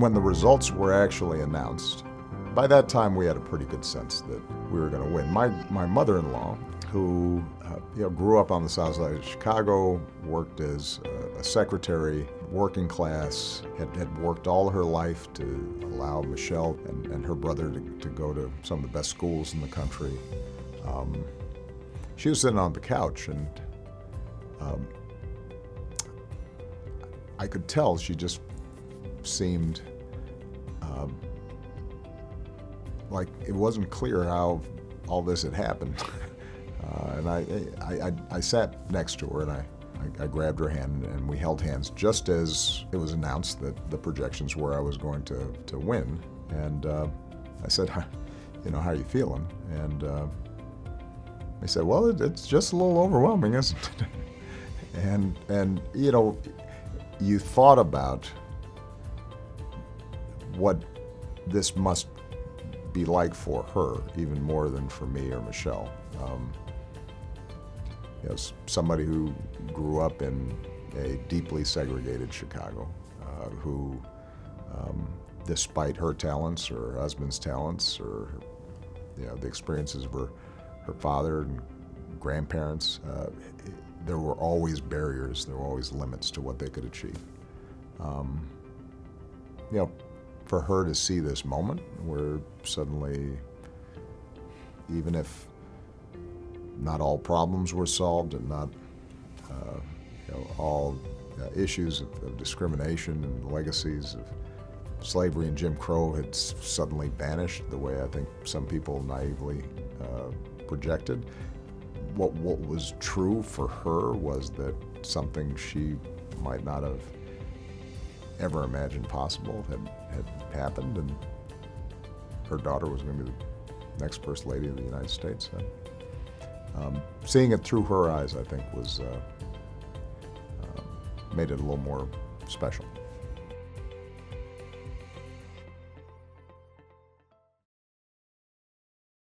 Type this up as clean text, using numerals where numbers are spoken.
when the results were actually announced, by that time we had a pretty good sense that we were going to win. My mother-in-law, who grew up on the south side of Chicago, worked as a secretary, working class, had worked all her life to allow Michelle and her brother to go to some of the best schools in the country. She was sitting on the couch, and I could tell she just seemed like it wasn't clear how all this had happened. And I sat next to her, and I grabbed her hand, and we held hands just as it was announced that the projections were I was going to win. And I said, how are you feeling? And they said, well, it's just a little overwhelming, isn't it? And you thought about what this must be like for her, even more than for me or Michelle. Somebody who grew up in a deeply segregated Chicago, who, despite her talents or her husband's talents or the experiences of her father and grandparents, there were always barriers, there were always limits to what they could achieve. For her to see this moment where suddenly, even if not all problems were solved and not all issues of discrimination and legacies of slavery and Jim Crow had suddenly vanished the way I think some people naively projected. What was true for her was that something she might not have ever imagined possible had happened, and her daughter was going to be the next First Lady of the United States. Seeing it through her eyes, I think, was made it a little more special.